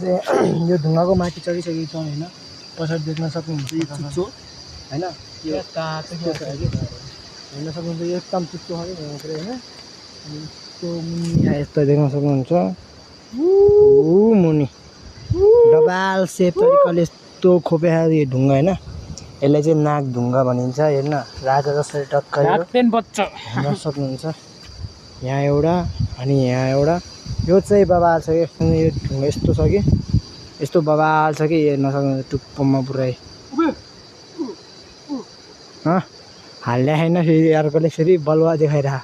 यो ढुङ्गाको माथि चढिसकेको छौँ होइन। पछाडि देख्न सक्नुहुन्छ होइन, यो हेर्न सक्नुहुन्छ एकदम चुच्चो खाले पुरै होइन। अनि त्यो मुनि यस्तो देख्न सक्नुहुन्छ मुनि डबाल सेप तरिकाले यस्तो खोपे यो ढुङ्गा होइन। यसलाई चाहिँ नाग ढुङ्गा भनिन्छ। हेर्न राजा जसरी टक्कै हेर्न सक्नुहुन्छ। यहाँ एउटा अनि यहाँ एउटा, यो चाहिँ बबाल छ कि यो ढुङ्गा यस्तो छ कि यस्तो बबाल छ कि हेर्न सक्नुहुन्छ टुप्पोमा पुरै हाल्ने होइन। फेरि अर्कोले फेरि बलुवा देखाइरह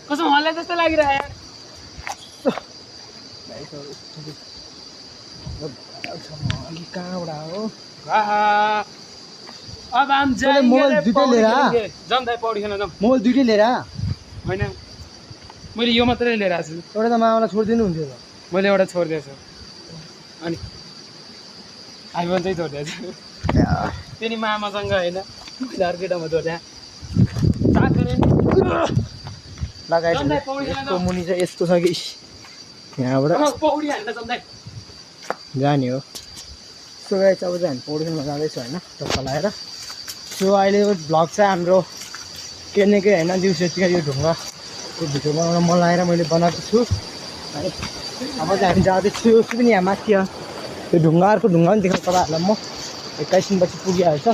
कसम हल्ला जस्तो लागिरह्यो यार। कहाँबाट हो अब हम जाएंगे मोबाइल दुइटै लिएर जाम दाइ पौडी खेल्न जाम। मोबाइल दुइटै लिएर होइन मैले यो मात्रै लिएर आएको छु। एउटा त मामालाई छोडिदिनु हुन्थ्यो त। मैले एउटा छोडिदिएछु अनि आइफोन चाहिँ छोडिदिएछु। त्यही मामासँग होइन अर्केटामा छोड्या लगाइसक्यो। मुनि चाहिँ यस्तो छ कि यहाँबाट पौडी हाल्न जाम दाइ जाने हो। सो गाइस अब चाहिँ हामी पौडी खेल्न जाँदैछौँ होइन, टक्का लगाएर। सो अहिलेको भ्लग चाहिँ हाम्रो के न के होइन, दिउँसोतिर यो ढुङ्गा त्यो भिडियो बनाउन मन लागेर मैले बनाएको छु। है अब चाहिँ हामी जाँदैछु। त्यो पनि यहाँ माथि त्यो ढुङ्गा अर्को ढुङ्गा पनि देखाउँछु तपाईँहरूलाई। म 21 दिनपछि पुगिहाल्छ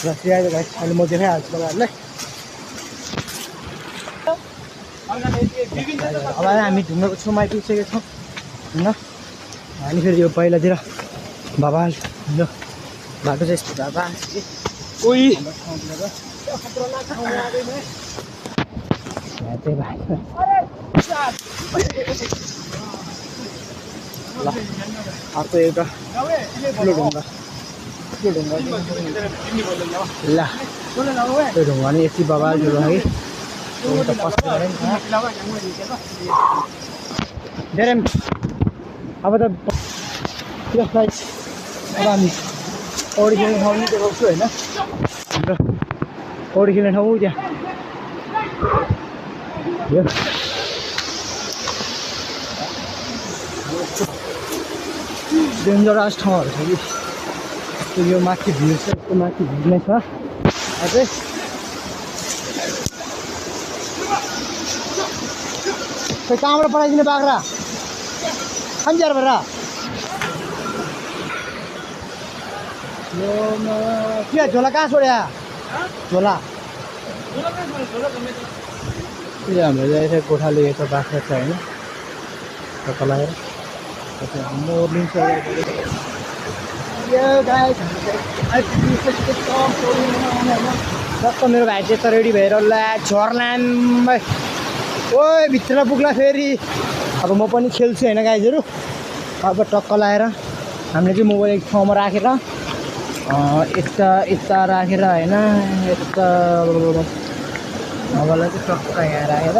र सिआइदियो गाइस। अहिले म देखाइहाल्छु तपाईँहरूलाई। अब हामी ढुङ्गाको छेउमा आइपुगिसकेको छौँ होइन। अनि फेरि यो पहिलातिर बाबा यो बाटो चाहिँ यस्तो बाबा ओइ ल अर्को एउटा ठुलो ढुङ्गा ल त्यो ढुङ्गा नि यति बाबा ठुलो है धेरै। अब त यसलाई अब हामी पौडी खेल्ने ठाउँ नि देखाउँछु होइन। हाम्रो पौडी खेल्ने ठाउँ त्यहाँ यो डेन्जरस ठाउँहरू छ कि यो माथि भिड छ। यस्तो माथि भिड नै छ अझै। खै कहाँबाट पठाइदिने बाख्रा खन्जारबाट यो के झोला कहाँ छोड्या झोला हाम्रो चाहिँ गोठाले यता बाख्रा छ होइन। टक्का लगाएर मोर्लिन्छ। जस्तो मेरो भाइ चाहिँ यता रेडी भएर ल झर्लाम ओ भित्र पुग्ला फेरि। अब म पनि खेल्छु होइन गाइजहरू। अब टक्का लगाएर हामीले चाहिँ मोबाइल एक ठाउँमा राखेर यता राखेर होइन। यता मोबाइललाई चाहिँ टक्का यहाँ राखेर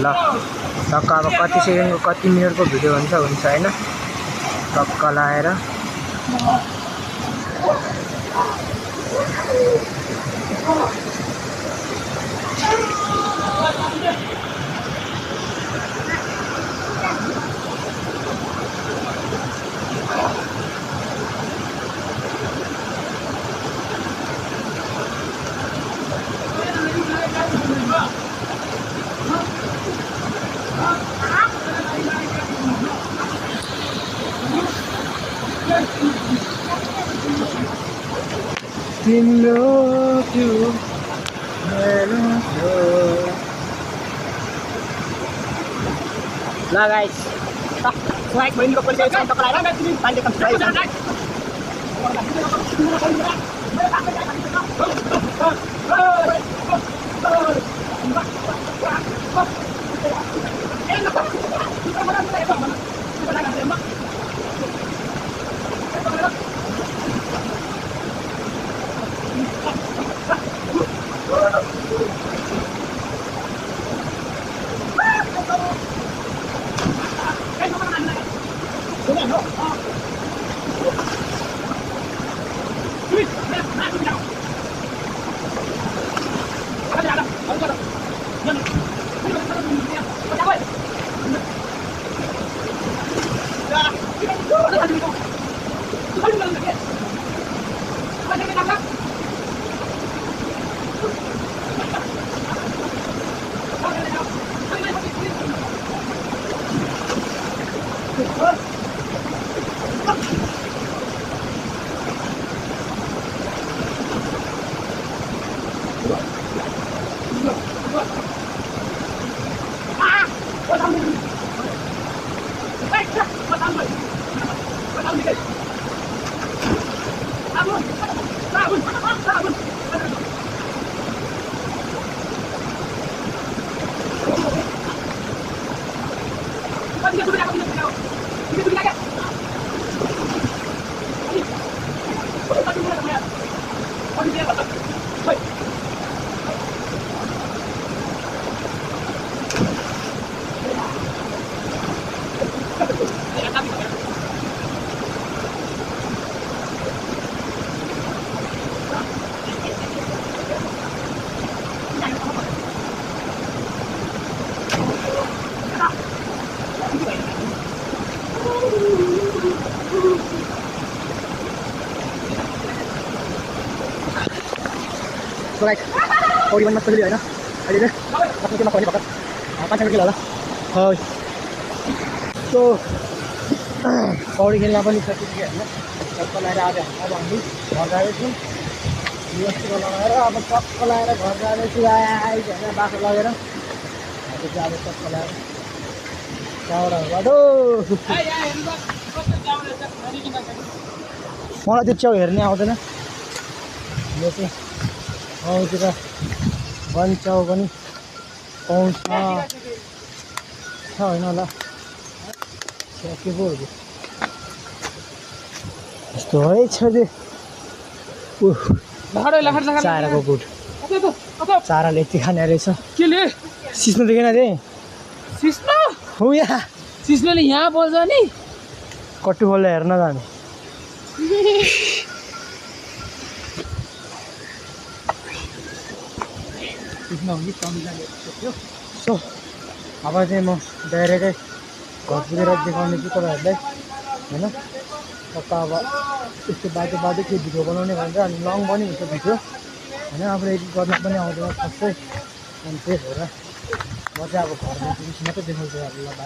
ल टक्का अब कति सेकेन्डको कति मिनटको भिडियो हुन्छ होइन। टक्का लगाएर तिम्रो त्यो ल गाइस स्वाइक बहिनीको परिचय छ टक्का लगाएर पाइले कम So guys, पौडी पनि मजाले होइन अहिले चाहिँ आफ्नो केमा पनि भर्खर 500 किलो होला हो सो पौडी खेल्न पनि सकिसक्यो होइन चक्क लगाएर आज अब हामी घर जाँदैछौँ यो लगाएर अब चक्क लगाएर घर जाँदैछु आइज होइन बाटो लगेर हामी चाहिँ अब चक्क लगाएर चाउराबाट मलाई त्यो च्याउ हेर्ने आउँदैन यो चाहिँ गाउँतिर वनच्याउ पनि पाउँछ होइन होला के पो यस्तो है छ चाराको गुड चाराले यति खाने रहेछ सिस्नो देखेन त्यही सिस्नो हो यहाँ सिस्नोले यहाँ बोल्छ नि कट्टु खोल्दा हेर्न जाने सो अब चाहिँ म डाइरेक्टै घर पुगेर देखाउने छु तपाईँहरूलाई होइन कता अब यस्तो बाटो बाटो के भिडियो बनाउने भन्छ अनि लङ पनि हुन्छ भिडियो होइन अब एडिट गर्न पनि आउँदैन सबै अनि त्यही भएर म चाहिँ अब घरमा पुगेपछि मात्रै देखाउँछु अब ल दादा